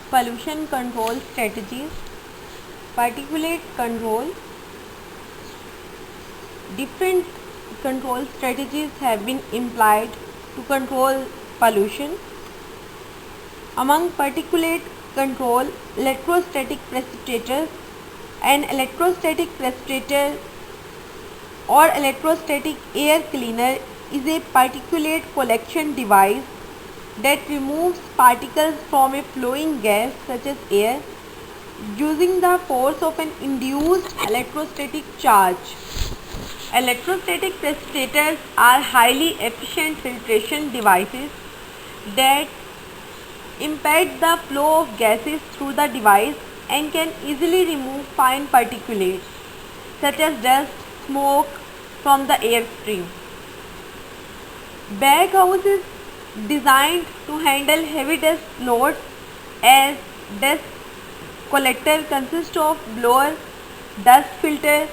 pollution control strategies, particulate control. Different control strategies have been employed to control pollution. Among particulate control, electrostatic precipitators. An electrostatic precipitator or electrostatic air cleaner is a particulate collection device that removes particles from a flowing gas such as air using the force of an induced electrostatic charge. Electrostatic precipitators are highly efficient filtration devices that impede the flow of gases through the device and can easily remove fine particulates such as dust, smoke from the airstream. Baghouse is designed to handle heavy dust loads as dust collector consists of blower, dust filter,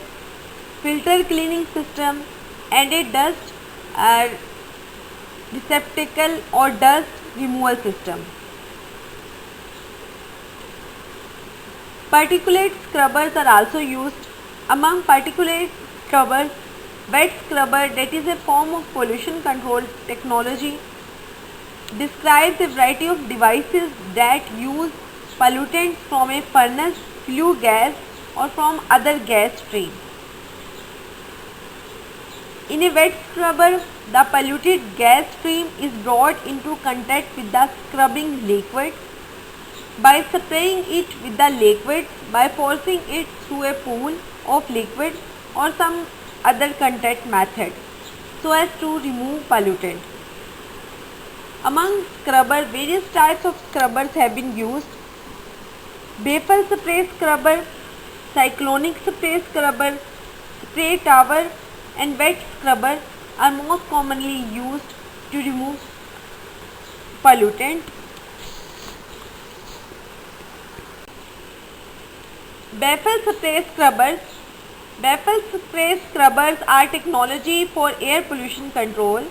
filter cleaning system and a dust receptacle or dust removal system. Particulate scrubbers are also used. Among particulate scrubbers, wet scrubber, that is a form of pollution control technology, describes a variety of devices that use pollutants from a furnace, flue gas or from other gas stream. In a wet scrubber, the polluted gas stream is brought into contact with the scrubbing liquid. By spraying it with the liquid, by forcing it through a pool of liquid or some other contact method so as to remove pollutant. Among scrubbers, various types of scrubbers have been used. Vapor spray scrubber, cyclonic spray scrubber, spray tower and wet scrubber are most commonly used to remove pollutant. Baffle spray scrubbers. Baffle spray scrubbers are technology for air pollution control.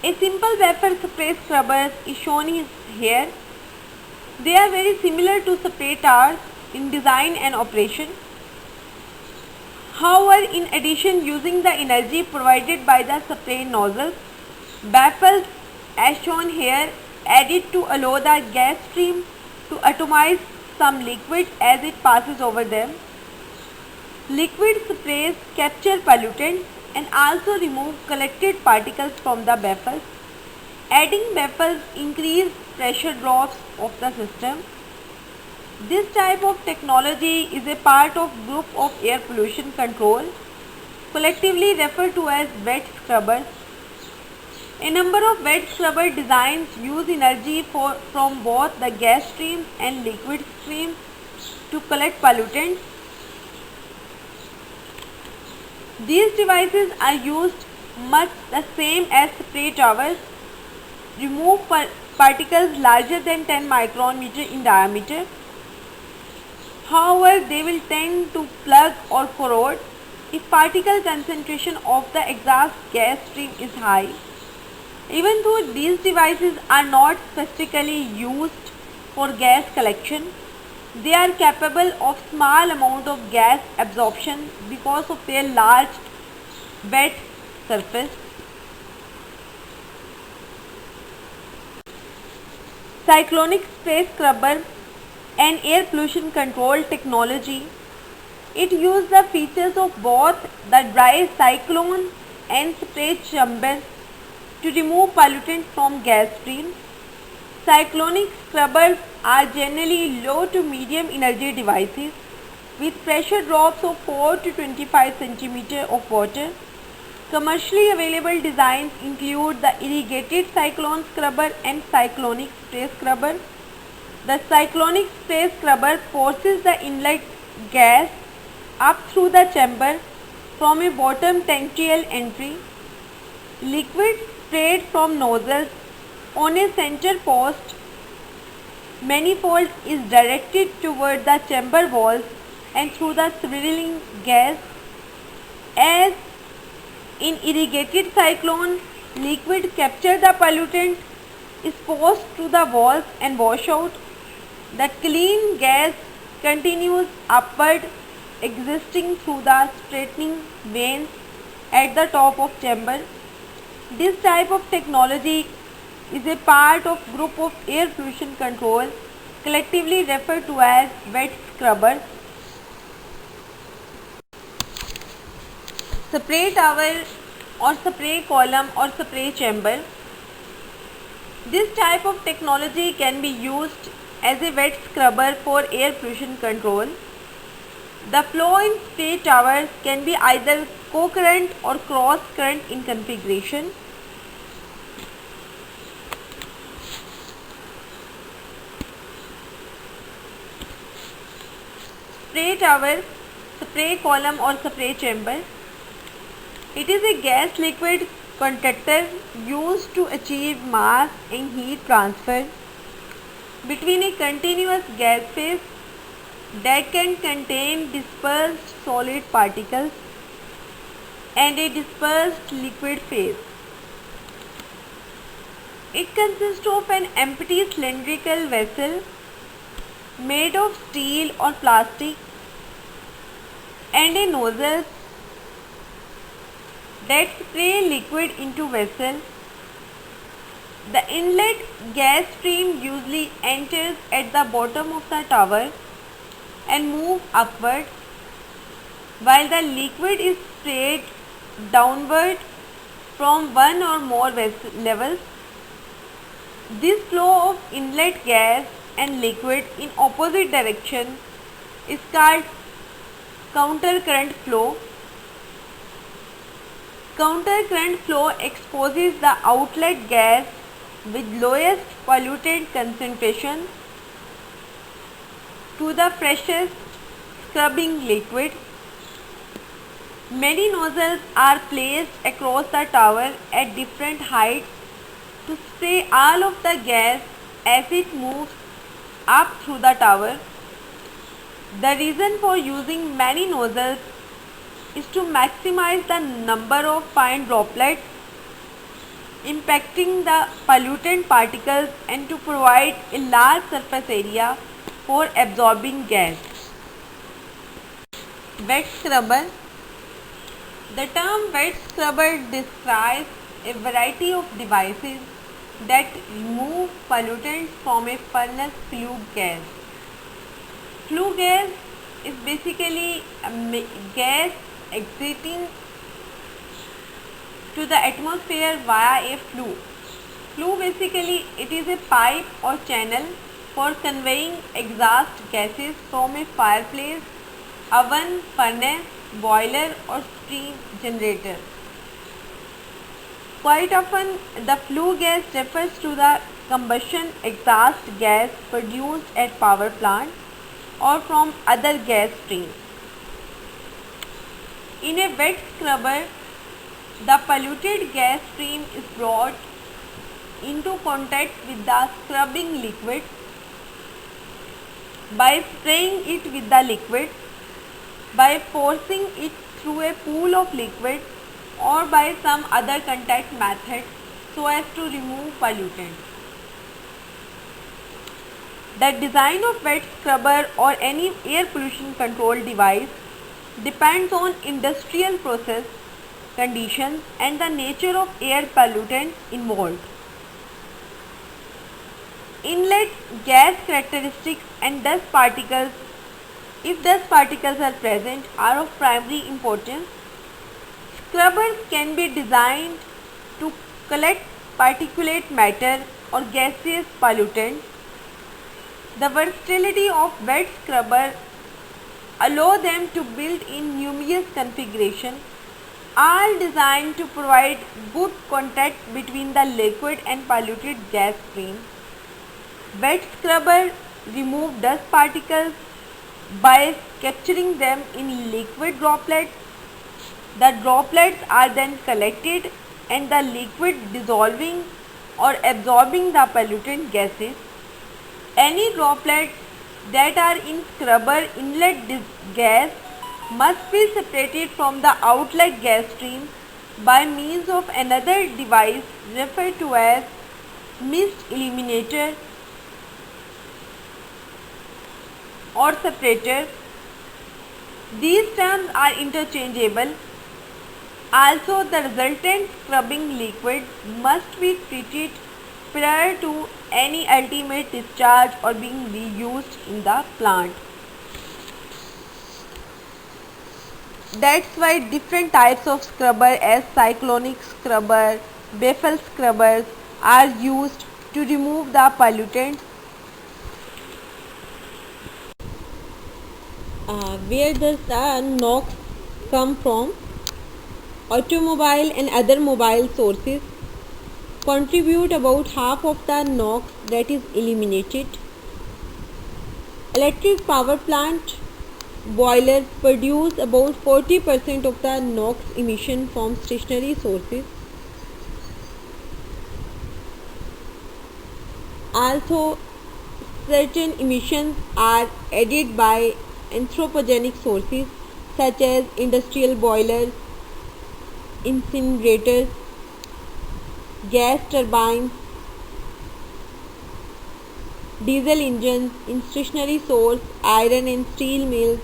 A simple baffle spray scrubber is shown here. They are very similar to spray towers in design and operation. However, in addition, using the energy provided by the spray nozzles, baffles as shown here added to allow the gas stream to atomize some liquid as it passes over them. Liquid sprays capture pollutants and also remove collected particles from the baffles. Adding baffles increase pressure drops of the system. This type of technology is a part of group of air pollution control, collectively referred to as wet scrubbers. A number of wet scrubber designs use energy from both the gas stream and liquid stream to collect pollutants. These devices are used much the same as spray towers, remove particles larger than 10 micrometer in diameter. However, they will tend to plug or corrode if particle concentration of the exhaust gas stream is high. Even though these devices are not specifically used for gas collection, they are capable of small amount of gas absorption because of their large wet surface. Cyclonic spray scrubber, an air pollution control technology. It uses the features of both the dry cyclone and spray chamber to remove pollutants from gas streams. Cyclonic scrubbers are generally low to medium energy devices with pressure drops of 4 to 25 cm of water. Commercially available designs include the irrigated cyclone scrubber and cyclonic spray scrubber. The cyclonic spray scrubber forces the inlet gas up through the chamber from a bottom tangential entry. Liquid sprayed from nozzles on a center post manifold is directed toward the chamber walls and through the swirling gas. As in irrigated cyclone, liquid capture the pollutant, is forced to the walls and wash out. The clean gas continues upward, existing through the straightening vanes at the top of chamber. This type of technology is a part of group of air pollution control, collectively referred to as wet scrubbers. Spray tower or spray column or spray chamber. This type of technology can be used as a wet scrubber for air pollution control. The flow in spray towers can be either co-current or cross-current in configuration. Spray tower, spray column or spray chamber. It is a gas liquid conductor used to achieve mass and heat transfer between a continuous gas phase that can contain dispersed solid particles and a dispersed liquid phase. It consists of an empty cylindrical vessel made of steel or plastic and a nozzle that spray liquid into vessel. The inlet gas stream usually enters at the bottom of the tower and moves upward, while the liquid is sprayed downward from one or more levels. This flow of inlet gas and liquid in opposite direction is called counter-current flow. Counter-current flow exposes the outlet gas with lowest pollutant concentration to the freshest scrubbing liquid. Many nozzles are placed across the tower at different heights to spray all of the gas as it moves up through the tower. The reason for using many nozzles is to maximize the number of fine droplets impacting the pollutant particles and to provide a large surface area for absorbing gas. Wet scrubber. The term wet scrubber describes a variety of devices that remove pollutants from a furnace flue gas. Flue gas is basically a gas exiting to the atmosphere via a flue. Flue basically it is a pipe or channel for conveying exhaust gases from a fireplace, oven, furnace, boiler or steam generator. Quite often the flue gas refers to the combustion exhaust gas produced at power plant or from other gas streams. In a wet scrubber, the polluted gas stream is brought into contact with the scrubbing liquid by spraying it with the liquid, by forcing it through a pool of liquid or by some other contact method so as to remove pollutants. The design of wet scrubber or any air pollution control device depends on industrial process, conditions and the nature of air pollutants involved. Inlet gas characteristics and dust particles, if dust particles are present, are of primary importance. Scrubbers can be designed to collect particulate matter or gaseous pollutants. The versatility of wet scrubber allow them to build in numerous configurations, all designed to provide good contact between the liquid and polluted gas stream. Wet scrubber remove dust particles by capturing them in liquid droplets. The droplets are then collected and the liquid dissolving or absorbing the pollutant gases. Any droplets that are in scrubber inlet gas must be separated from the outlet gas stream by means of another device referred to as mist eliminator. or separator. These terms are interchangeable. Also, the resultant scrubbing liquid must be treated prior to any ultimate discharge or being reused in the plant. That's why different types of scrubber as cyclonic scrubber, Baffle scrubbers are used to remove the pollutants. Where does the NOx come from? Automobile and other mobile sources contribute about half of the NOx that is eliminated. Electric power plant boilers produce about 40% of the NOx emission from stationary sources. Also, certain emissions are added by anthropogenic sources such as industrial boilers, incinerators, gas turbines, diesel engines, in stationary source, iron and steel mills,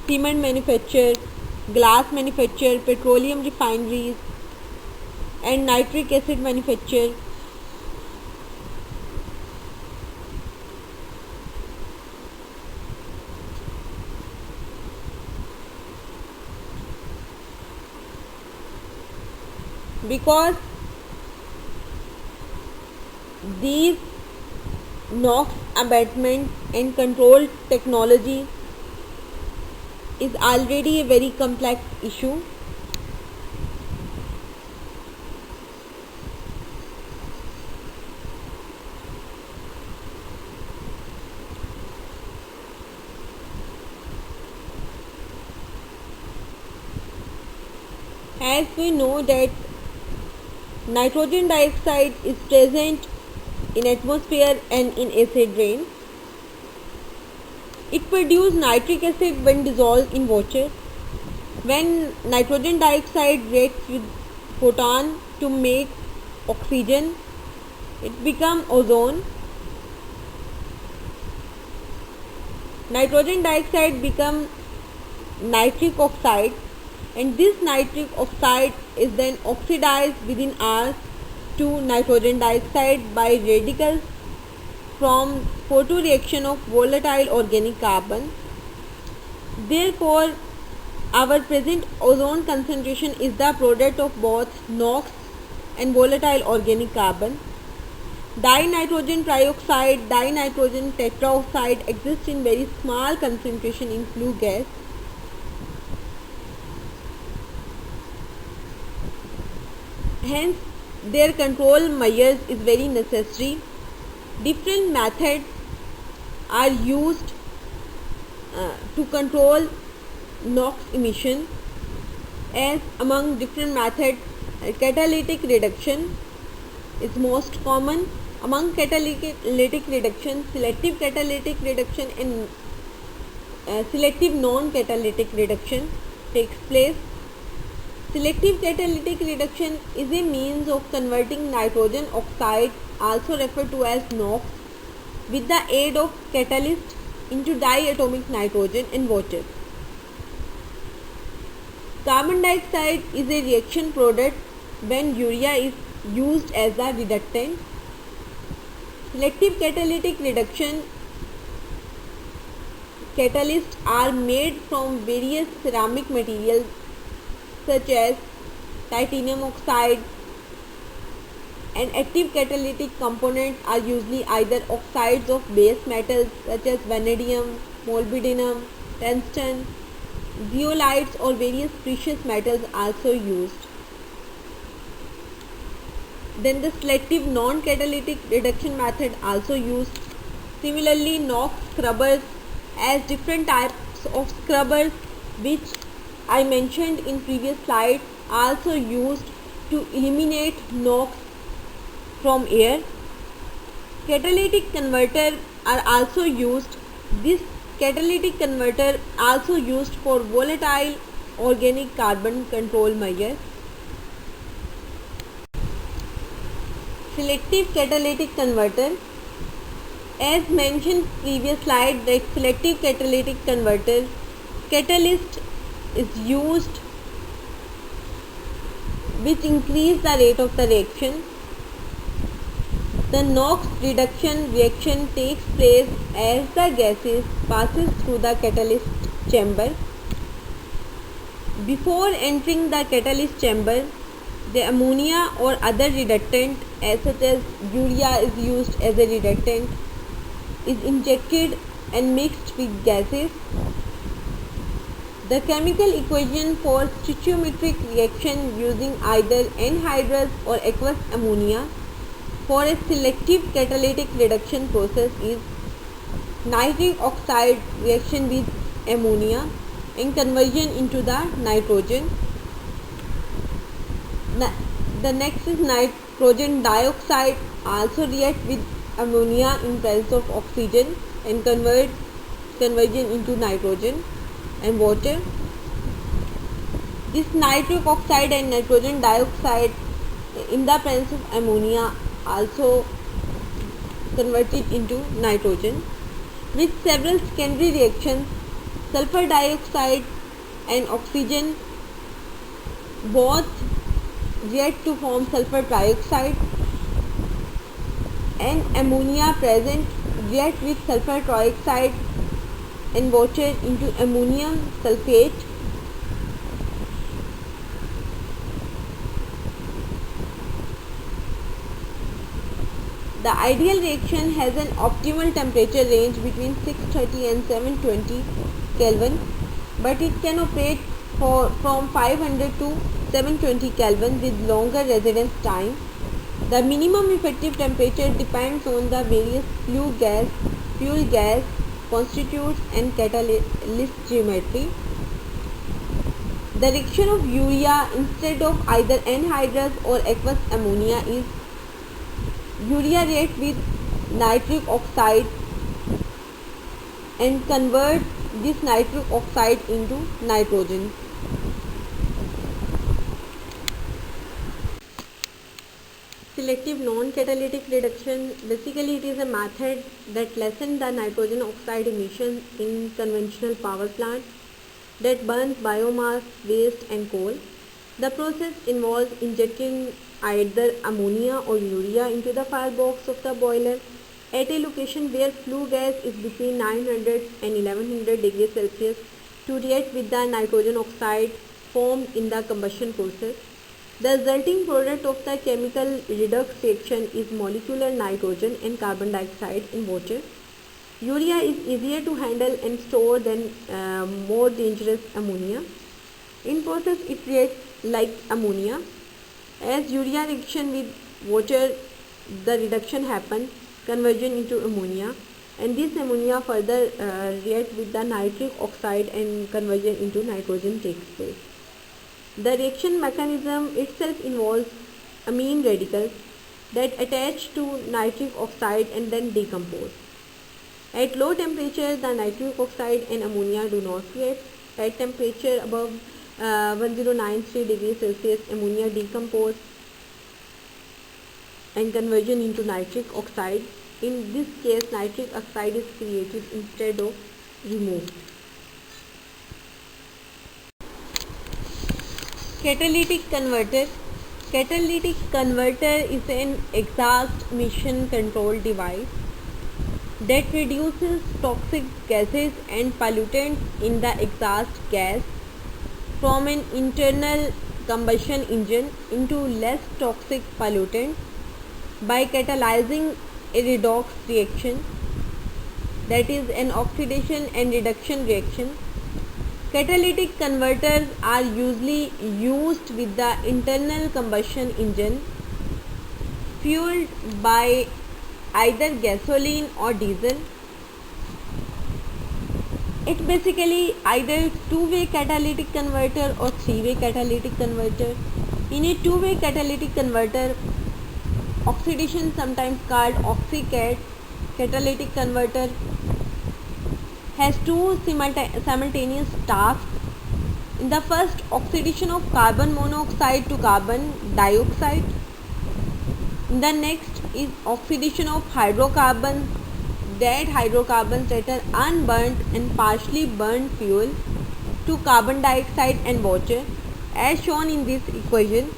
cement manufacture, glass manufacture, petroleum refineries, and nitric acid manufacture. Because these NOx abatement and control technology is already a very complex issue. As we know that nitrogen dioxide is present in atmosphere and in acid rain. It produces nitric acid when dissolved in water. When nitrogen dioxide reacts with photon to make oxygen, it becomes ozone. Nitrogen dioxide becomes nitric oxide, and this nitric oxide is then oxidized within hours to nitrogen dioxide by radicals from photoreaction of volatile organic carbon. Therefore, our present ozone concentration is the product of both NOx and volatile organic carbon. Dinitrogen trioxide, dinitrogen tetraoxide exist in very small concentration in flue gas. Hence, their control measures is very necessary. Different methods are used to control NOx emission. As among different methods, catalytic reduction is most common. Among catalytic reduction, selective catalytic reduction and selective non-catalytic reduction takes place. Selective catalytic reduction is a means of converting nitrogen oxide, also referred to as NOx, with the aid of catalyst into diatomic nitrogen and water. Carbon dioxide is a reaction product when urea is used as a reductant. Selective catalytic reduction catalysts are made from various ceramic materials such as titanium oxide, and active catalytic components are usually either oxides of base metals such as vanadium, molybdenum, tungsten, zeolites or various precious metals also used. Then the selective non-catalytic reduction method also used. Similarly, NOx scrubbers as different types of scrubbers which I mentioned in previous slide also used to eliminate NOx from air. Catalytic converter are also used. This catalytic converter also used for volatile organic carbon control measures. Selective catalytic converter As mentioned previous slide, the selective catalytic converter catalyst is used which increase the rate of the reaction. The NOx reduction reaction takes place as the gases passes through the catalyst chamber. Before entering the catalyst chamber, the ammonia or other reductant such as urea is used as a reductant is injected and mixed with gases. The chemical equation for stoichiometric reaction using either anhydrous or aqueous ammonia for a selective catalytic reduction process is nitric oxide reaction with ammonia and conversion into the nitrogen. The next is nitrogen dioxide also react with ammonia in presence of oxygen and conversion into nitrogen and water. This nitric oxide and nitrogen dioxide in the presence of ammonia also converted into nitrogen. With several secondary reactions, sulfur dioxide and oxygen both react to form sulfur trioxide, and ammonia present react with sulfur trioxide and water into ammonium sulfate. The ideal reaction has an optimal temperature range between 630 and 720 Kelvin, but it can operate from 500 to 720 Kelvin with longer residence time. The minimum effective temperature depends on the various fuel gas constitutes and catalyst geometry. The reaction of urea instead of either anhydrous or aqueous ammonia is urea react with nitric oxide and convert this nitric oxide into nitrogen. Selective non-catalytic reduction, basically it is a method that lessens the nitrogen oxide emission in conventional power plant that burns biomass, waste and coal. The process involves injecting either ammonia or urea into the firebox of the boiler at a location where flue gas is between 900 and 1100 degrees Celsius to react with the nitrogen oxide formed in the combustion process. The resulting product of the chemical redox reaction is molecular nitrogen and carbon dioxide in water. Urea is easier to handle and store than more dangerous ammonia. In process, it reacts like ammonia. As urea reaction with water, the reduction happens, conversion into ammonia, and this ammonia further react with the nitric oxide and conversion into nitrogen takes place. The reaction mechanism itself involves amine radicals that attach to nitric oxide and then decompose. At low temperature, the nitric oxide and ammonia do not react. At temperature above 1093 degrees Celsius, ammonia decompose and conversion into nitric oxide. In this case, nitric oxide is created instead of removed. Catalytic converter. Catalytic converter is an exhaust emission control device that reduces toxic gases and pollutants in the exhaust gas from an internal combustion engine into less toxic pollutants by catalyzing a redox reaction, that is an oxidation and reduction reaction. Catalytic converters are usually used with the internal combustion engine fueled by either gasoline or diesel. It's basically either two-way catalytic converter or three-way catalytic converter. In a two-way catalytic converter, oxidation, sometimes called oxycat catalytic converter, has two simultaneous tasks. In the first, oxidation of carbon monoxide to carbon dioxide. In the next is oxidation of hydrocarbons dead hydrocarbons that are unburnt and partially burnt fuel to carbon dioxide and water, as shown in this equation.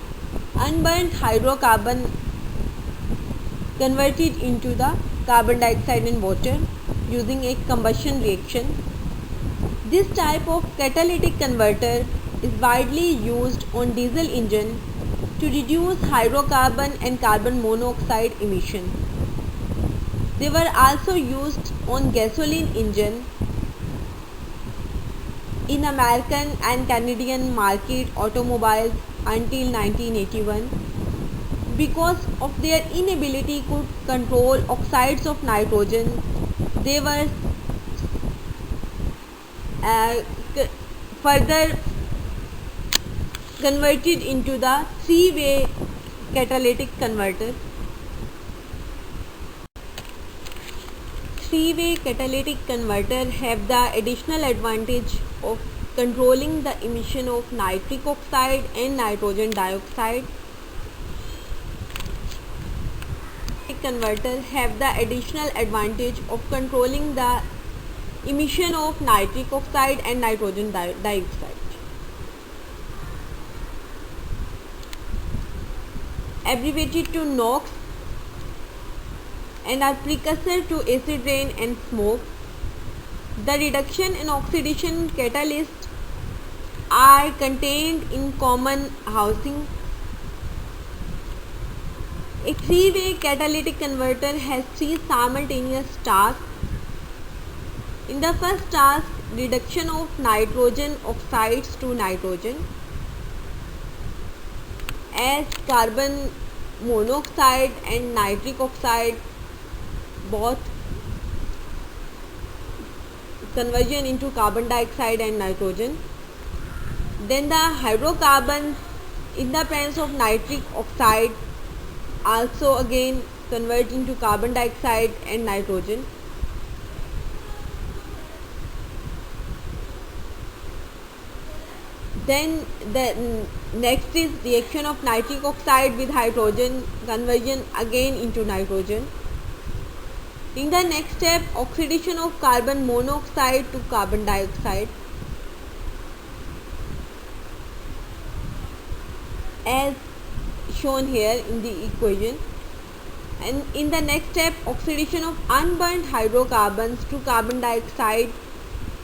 Unburnt hydrocarbon converted into the carbon dioxide and water using a combustion reaction. This type of catalytic converter is widely used on diesel engine to reduce hydrocarbon and carbon monoxide emission. They were also used on gasoline engine in American and Canadian market automobiles until 1981 because of their inability to control oxides of nitrogen. They were further converted into the three-way catalytic converter. Three-way catalytic converter have the additional advantage of controlling the emission of nitric oxide and nitrogen dioxide. Converter have the additional advantage of controlling the emission of nitric oxide and nitrogen dioxide. Abbreviated to NOx, and are precursor to acid rain and smoke. The reduction and oxidation catalysts are contained in common housing. A three-way catalytic converter has three simultaneous tasks. In the first task, reduction of nitrogen oxides to nitrogen, as carbon monoxide and nitric oxide both conversion into carbon dioxide and nitrogen. Then the hydrocarbons in the presence of nitric oxide also again convert into carbon dioxide and nitrogen. Then the next is reaction of nitric oxide with hydrogen, conversion again into nitrogen. In the next step, oxidation of carbon monoxide to carbon dioxide, as shown here in the equation. And in the next step, oxidation of unburnt hydrocarbons to carbon dioxide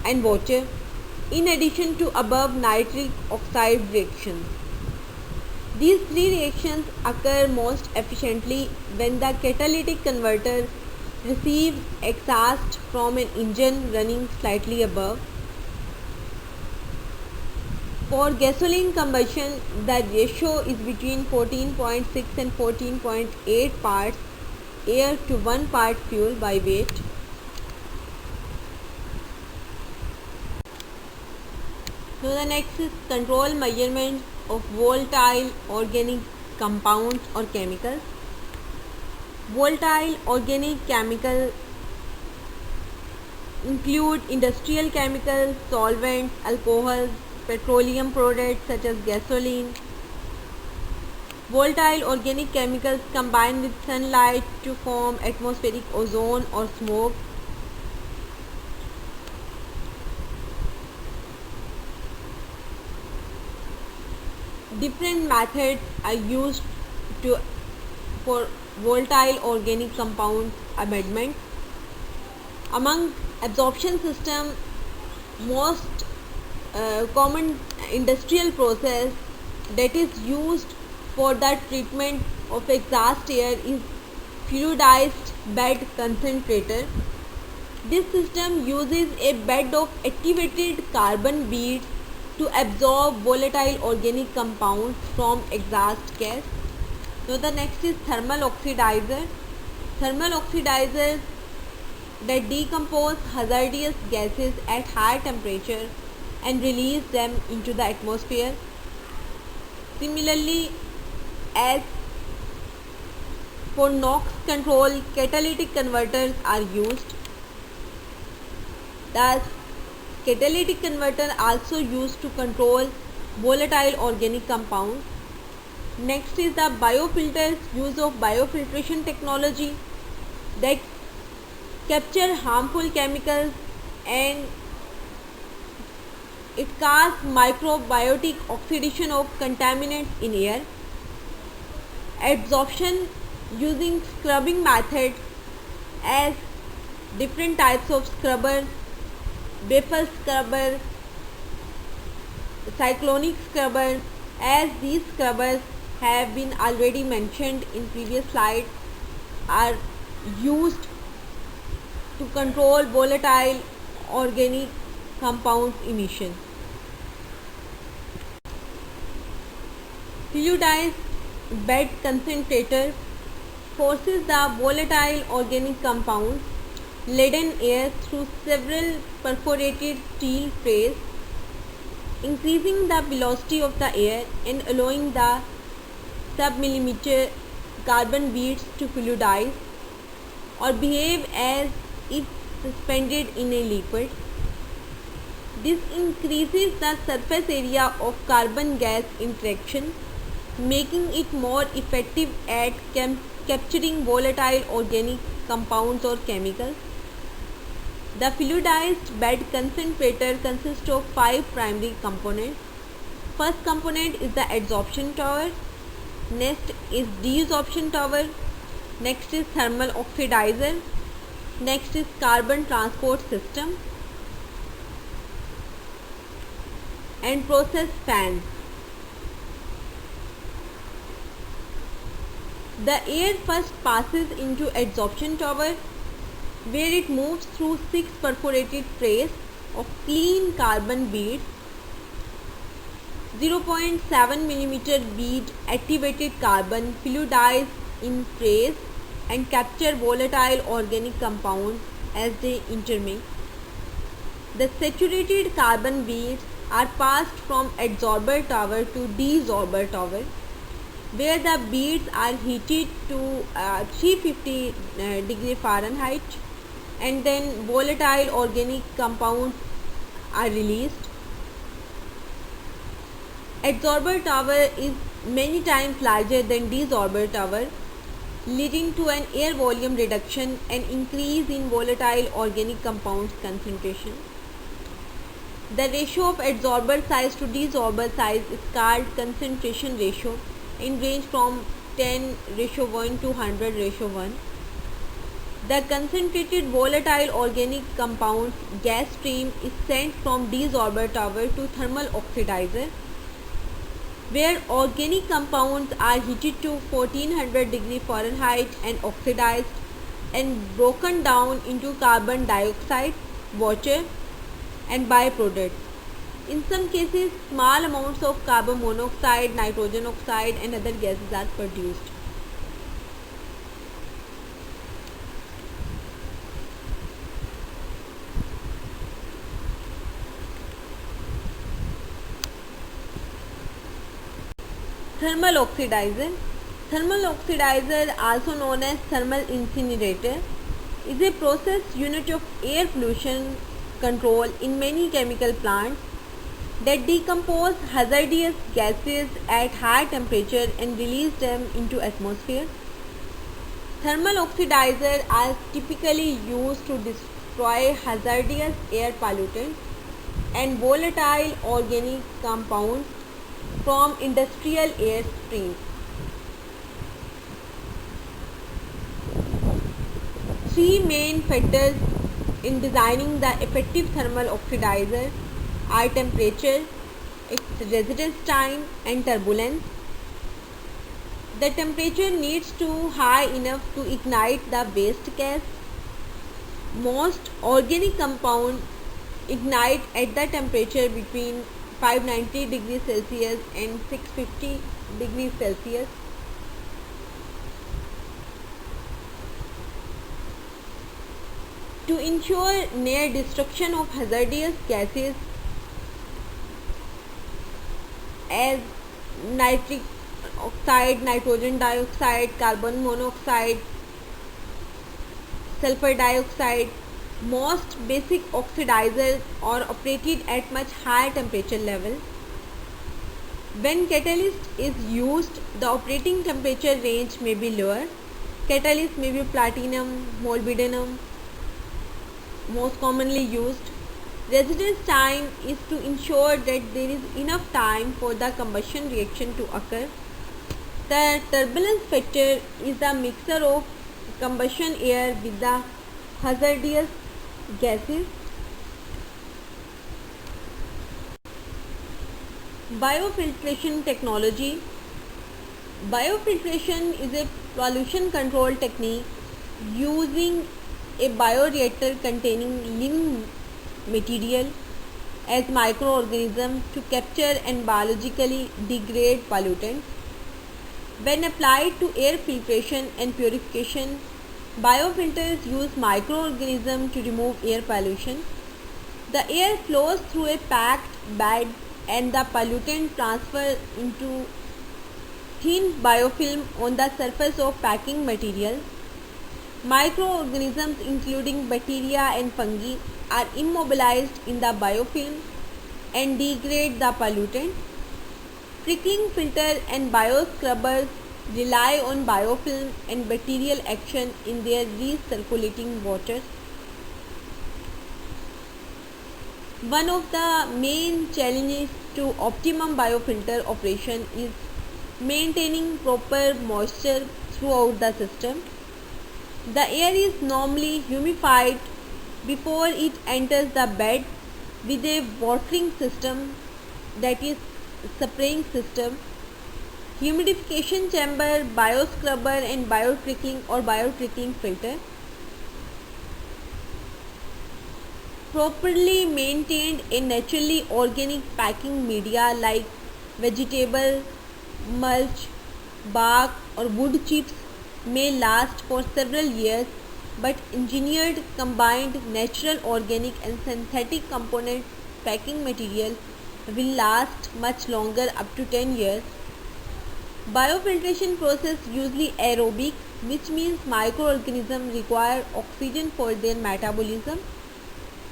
and water, in addition to above nitric oxide reactions. These three reactions occur most efficiently when the catalytic converter receives exhaust from an engine running slightly above. For gasoline combustion, the ratio is between 14.6 and 14.8 parts air to 1 part fuel by weight. So the next is control measurement of volatile organic compounds or chemicals. Volatile organic chemicals include industrial chemicals, solvents, alcohols, petroleum products such as gasoline. Volatile organic chemicals combine with sunlight to form atmospheric ozone or smoke. Different methods are used for volatile organic compound amendment. Among absorption system, most common industrial process that is used for the treatment of exhaust air is fluidized bed concentrator. This system uses a bed of activated carbon beads to absorb volatile organic compounds from exhaust gas. So the next is thermal oxidizer. Thermal oxidizers that decompose hazardous gases at high temperature and release them into the atmosphere. Similarly, as for NOx control, catalytic converters are used. Thus, catalytic converter also used to control volatile organic compounds. Next is the biofilters, use of biofiltration technology that capture harmful chemicals, and it causes microbiotic oxidation of contaminants in air. Absorption using scrubbing method as different types of scrubbers, Baffle scrubber, cyclonic scrubber. As these scrubbers have been already mentioned in previous slide, are used to control volatile organic compounds emission. Fluidized bed concentrator forces the volatile organic compounds laden air through several perforated steel trays, increasing the velocity of the air and allowing the sub-millimeter carbon beads to fluidize or behave as if suspended in a liquid. This increases the surface area of carbon gas interaction, making it more effective at capturing volatile organic compounds or chemicals. The fluidized bed concentrator consists of 5 primary components. First component is the adsorption tower, next is desorption tower, next is thermal oxidizer, next is carbon transport system, and process fans. The air first passes into adsorption tower, where it moves through 6 perforated trays of clean carbon beads. 0.7 mm bead activated carbon fluidize in trays and capture volatile organic compounds as they intermix. The saturated carbon beads are passed from adsorber tower to desorber tower, where the beads are heated to 350 degree Fahrenheit, and then volatile organic compounds are released. Adsorber tower is many times larger than desorber tower, leading to an air volume reduction and increase in volatile organic compounds concentration. The ratio of adsorber size to desorber size is called concentration ratio and range from 10:1 to 100:1. The concentrated volatile organic compounds gas stream is sent from desorber tower to thermal oxidizer, where organic compounds are heated to 1400 degree Fahrenheit and oxidized and broken down into carbon dioxide, water, and byproducts. In some cases, small amounts of carbon monoxide, nitrogen oxide, and other gases are produced. Thermal oxidizer. Thermal oxidizer, also known as thermal incinerator, is a process unit of air pollution control in many chemical plants that decompose hazardous gases at high temperature and release them into atmosphere. Thermal oxidizers are typically used to destroy hazardous air pollutants and volatile organic compounds from industrial air streams. Three main factors in designing the effective thermal oxidizer are temperature, its residence time, and turbulence. The temperature needs to high enough to ignite the waste gas. Most organic compounds ignite at the temperature between 590 degrees Celsius and 650 degrees Celsius. To ensure near destruction of hazardous gases as nitric oxide, nitrogen dioxide, carbon monoxide, sulfur dioxide, most basic oxidizers are operated at much higher temperature level. When catalyst is used, the operating temperature range may be lower. Catalyst may be platinum, molybdenum, most commonly used. Residence time is to ensure that there is enough time for the combustion reaction to occur. The turbulence factor is the mixture of combustion air with the hazardous gases. Biofiltration technology. Biofiltration is a pollution control technique using a bioreactor containing living material as microorganisms to capture and biologically degrade pollutants. When applied to air filtration and purification, biofilters use microorganisms to remove air pollution. The air flows through a packed bed and the pollutant transfers into thin biofilm on the surface of packing material. Microorganisms including bacteria and fungi are immobilized in the biofilm and degrade the pollutant. Trickling filter and bioscrubbers rely on biofilm and bacterial action in their recirculating water. One of the main challenges to optimum biofilter operation is maintaining proper moisture throughout the system. The air is normally humidified before it enters the bed with a watering system, that is spraying system, humidification chamber, bioscrubber and biotrickling filter. Properly maintained a naturally organic packing media like vegetable, mulch, bark or wood chips may last for several years, but engineered combined natural, organic and synthetic component packing material will last much longer, up to 10 years. Biofiltration process usually aerobic, which means microorganisms require oxygen for their metabolism.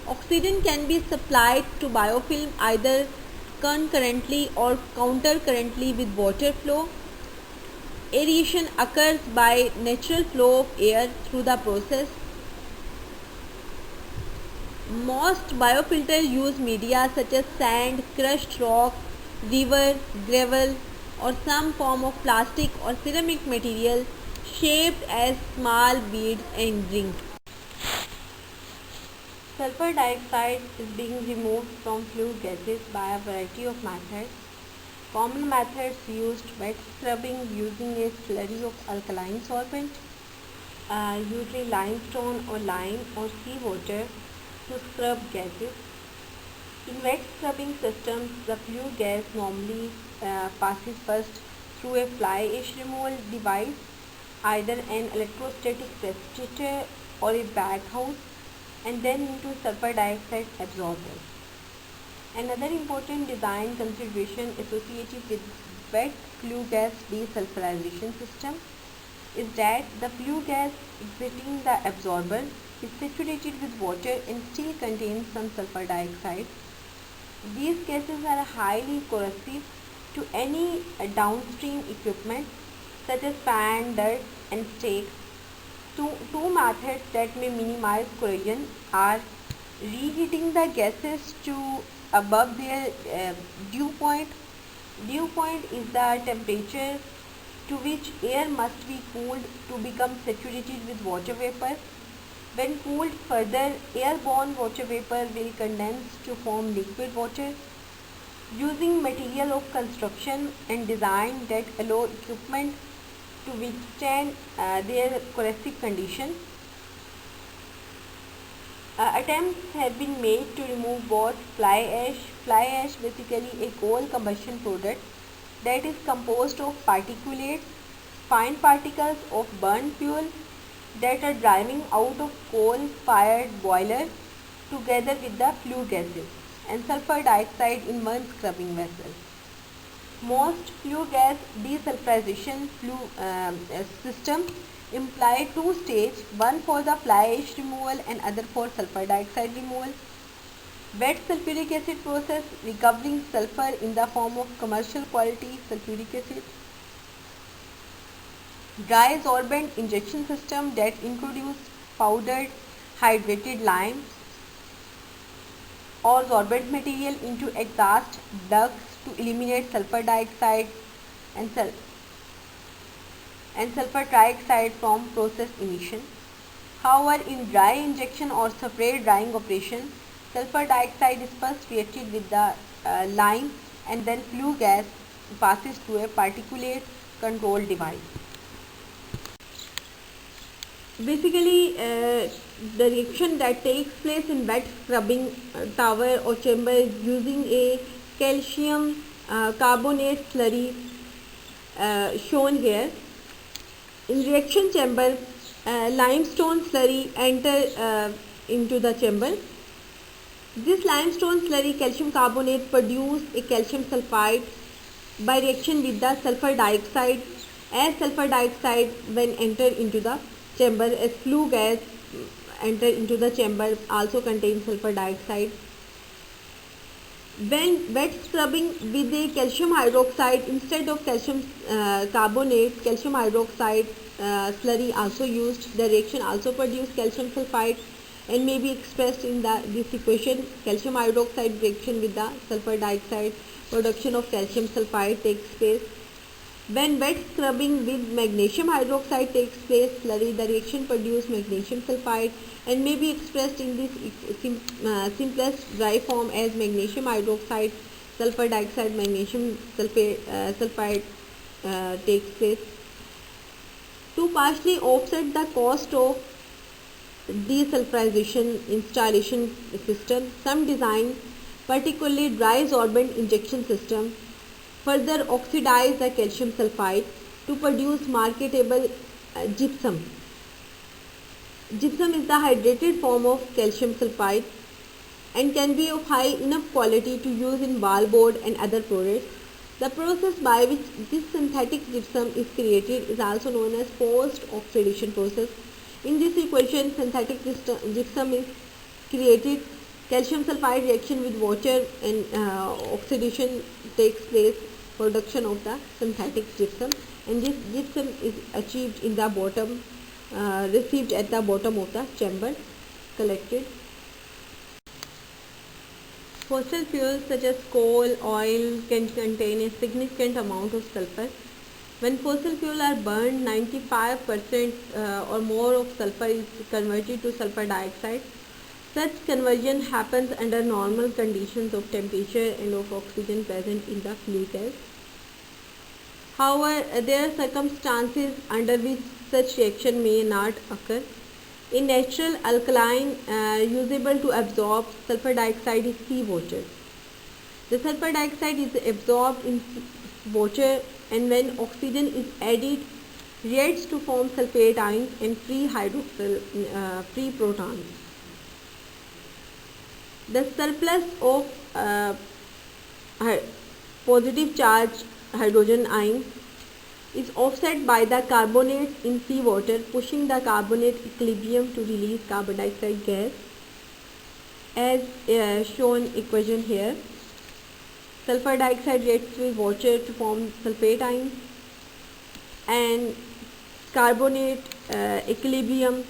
Oxygen can be supplied to biofilm either concurrently or counter-currently with water flow. Aeration occurs by natural flow of air through the process. Most biofilters use media such as sand, crushed rock, river, gravel or some form of plastic or ceramic material shaped as small beads and rings. Sulfur dioxide is being removed from flue gases by a variety of methods. Common methods used: wet scrubbing using a slurry of alkaline solvent, usually limestone or lime or seawater, to scrub gases. In wet scrubbing systems, the flue gas normally passes first through a fly ash removal device, either an electrostatic precipitator or a baghouse, and then into sulfur dioxide absorber. Another important design consideration associated with wet flue gas desulfurization system is that the flue gas exiting the absorber is saturated with water and still contains some sulfur dioxide. These gases are highly corrosive to any downstream equipment such as fan, dirt and stakes. Two methods that may minimize corrosion are reheating the gases to above their dew point. Dew point is the temperature to which air must be cooled to become saturated with water vapor. When cooled further, airborne water vapor will condense to form liquid water. Using material of construction and design that allow equipment to withstand their corrosive condition. Attempts have been made to remove both fly ash. Fly ash basically a coal combustion product that is composed of particulates, fine particles of burnt fuel that are driving out of coal-fired boiler together with the flue gases and sulfur dioxide in one scrubbing vessel. Most flue gas desulfurization systems imply two stages, one for the fly ash removal and other for sulfur dioxide removal. Wet sulfuric acid process, recovering sulfur in the form of commercial quality sulfuric acid. Dry sorbent injection system that introduce powdered hydrated lime, or sorbent material into exhaust ducts to eliminate sulfur dioxide and sulfur trioxide from process emission. However, in dry injection or spray drying operation, sulfur dioxide is first reacted with the lime and then flue gas passes through a particulate control device. Basically, the reaction that takes place in wet scrubbing tower or chamber is using a calcium carbonate slurry shown here. In reaction chamber, limestone slurry enter into the chamber. This limestone slurry calcium carbonate produce a calcium sulfide by reaction with the sulfur dioxide, as sulfur dioxide when enter into the chamber as flue gas enter into the chamber also contains sulfur dioxide. When wet scrubbing with a calcium hydroxide instead of calcium carbonate, calcium hydroxide slurry also used. The reaction also produce calcium sulfide and may be expressed in this equation. Calcium hydroxide reaction with the sulfur dioxide, production of calcium sulfide takes place. When wet scrubbing with magnesium hydroxide takes place, slurry, the reaction produce magnesium sulfide and may be expressed in this simplest dry form as magnesium hydroxide, sulfur dioxide, magnesium sulfide takes place. To partially offset the cost of desulfurization installation system, some design, particularly dry sorbent injection system, further oxidize the calcium sulfide to produce marketable gypsum. Gypsum is the hydrated form of calcium sulfide and can be of high enough quality to use in wallboard and other products. The process by which this synthetic gypsum is created is also known as post-oxidation process. In this equation, synthetic gypsum is created, calcium sulfide reaction with water and oxidation takes place, production of the synthetic gypsum, and this gypsum is achieved in the bottom, received at the bottom of the chamber, collected. Fossil fuels such as coal, oil can contain a significant amount of sulfur. When fossil fuels are burned, 95% or more of sulfur is converted to sulfur dioxide. Such conversion happens under normal conditions of temperature and of oxygen present in the flue gas. However, there are circumstances under which such reaction may not occur. In natural alkaline usable to absorb sulfur dioxide is seawater. The sulfur dioxide is absorbed in water and when oxygen is added reacts to form sulfate ions and free protons. The surplus of positive charge hydrogen ion is offset by the carbonates in seawater, pushing the carbonate equilibrium to release carbon dioxide gas, as shown equation here. Sulfur dioxide reacts with water to form sulfate ions and carbonate equilibrium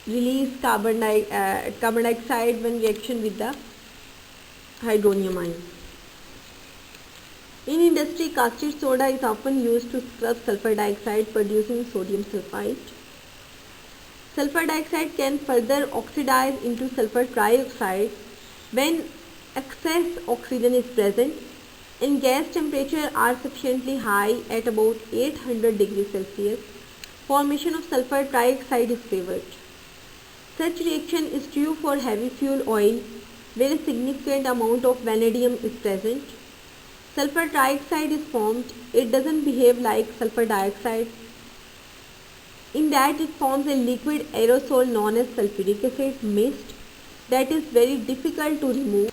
release carbon dioxide when reaction with the hydronium ion. In industry, caustic soda is often used to scrub sulfur dioxide, producing sodium sulfite. Sulfur dioxide can further oxidize into sulfur trioxide when excess oxygen is present and gas temperature are sufficiently high at about 800 degrees Celsius. Formation of sulfur trioxide is favored. Such reaction is true for heavy fuel oil where a significant amount of vanadium is present. Sulfur trioxide is formed. It doesn't behave like sulfur dioxide in that it forms a liquid aerosol known as sulfuric acid mist that is very difficult to remove.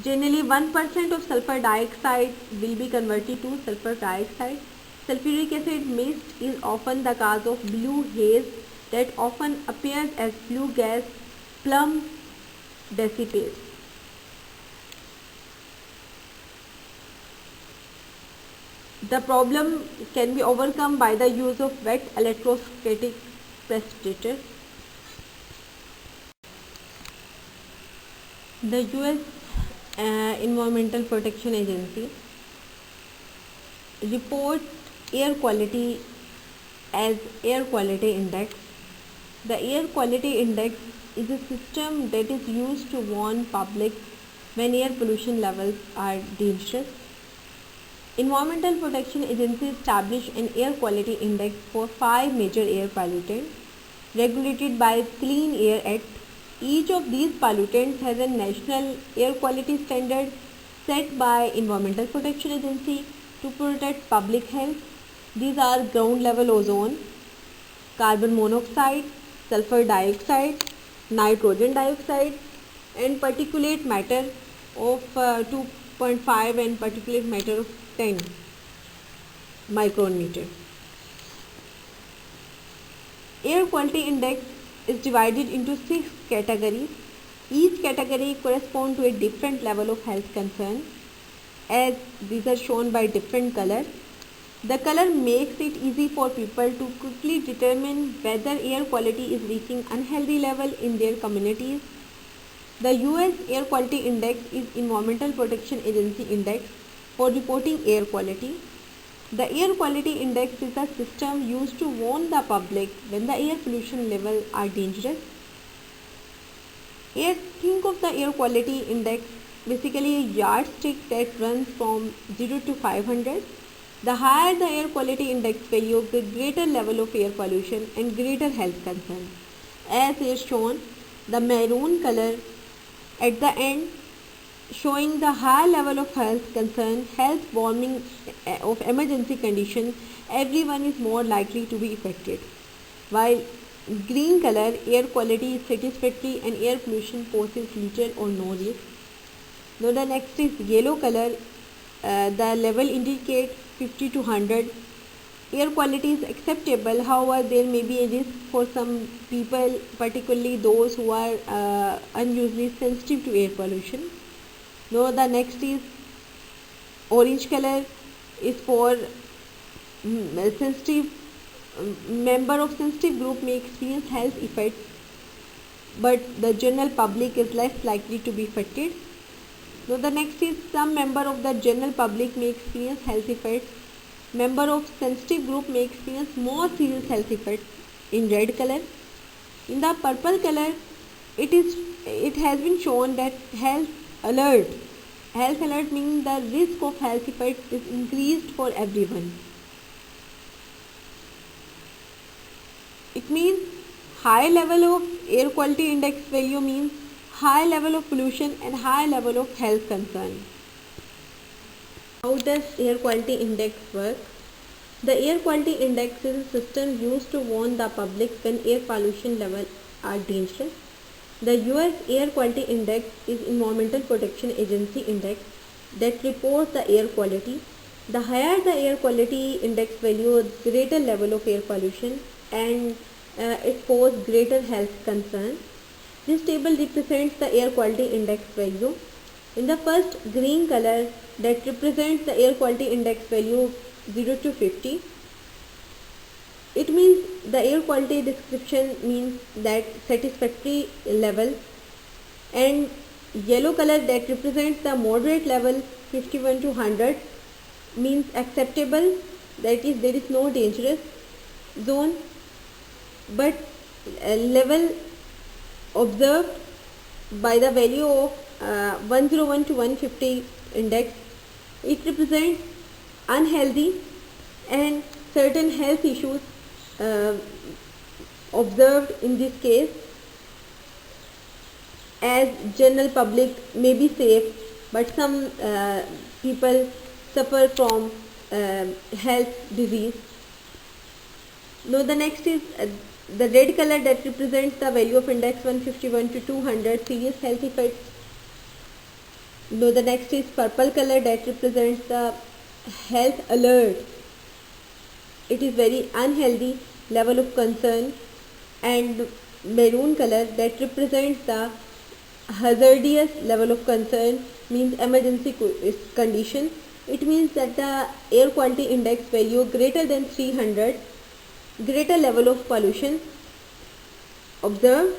Generally 1% of sulfur dioxide will be converted to sulfur trioxide. Sulfuric acid mist is often the cause of blue haze that often appears as flue gas plum dissipates. The problem can be overcome by the use of wet electrostatic precipitator. The US Environmental Protection Agency reports air quality as Air Quality Index. The Air Quality Index is a system that is used to warn public when air pollution levels are dangerous. Environmental Protection Agency established an air quality index for 5 major air pollutants regulated by Clean Air Act. Each of these pollutants has a national air quality standard set by Environmental Protection Agency to protect public health. These are ground level ozone, carbon monoxide, sulfur dioxide, nitrogen dioxide, and particulate matter of 2.5 and particulate matter of 10 micrometer. Air quality index is divided into 6 categories. Each category corresponds to a different level of health concern, as these are shown by different color. The color makes it easy for people to quickly determine whether air quality is reaching unhealthy level in their communities. The US Air Quality Index is Environmental Protection Agency index for reporting air quality. The Air Quality Index is a system used to warn the public when the air pollution levels are dangerous. Think of the Air Quality Index basically a yardstick that runs from 0 to 500. The higher the air quality index value, the greater level of air pollution and greater health concern. As is shown, the maroon color at the end showing the high level of health concern, health warning of emergency condition, everyone is more likely to be affected. While green color, air quality is satisfactory and air pollution poses little or no risk. Now the next is yellow color, the level indicates 50 to 100. Air quality is acceptable, however there may be a risk for some people, particularly those who are unusually sensitive to air pollution. Now the next is orange color is for sensitive member of sensitive group may experience health effects, but the general public is less likely to be affected. So the next is some member of the general public may experience health effects. Member of sensitive group may experience more serious health effects in red color. In the purple color, it has been shown that health alert means the risk of health effects is increased for everyone. It means high level of air quality index value means high level of pollution and high level of health concern. How does air quality index work? The air quality index is a system used to warn the public when air pollution levels are dangerous. The US Air Quality Index is Environmental Protection Agency index that reports the air quality. The higher the air quality index value, the greater level of air pollution and it poses greater health concern. This table represents the air quality index value. In the first green color that represents the air quality index value 0 to 50. It means the air quality description means that satisfactory level, and yellow color that represents the moderate level 51 to 100 means acceptable, that is there is no dangerous zone, but level observed by the value of 101 to 150 index, it represents unhealthy and certain health issues observed in this case, as general public may be safe but some people suffer from health disease. Now the next is the red color that represents the value of index 151 to 200 serious health effects. Now the next is purple color that represents the health alert. It is very unhealthy level of concern, and maroon color that represents the hazardous level of concern means emergency condition. It means that the air quality index value greater than 300, greater level of pollution observed,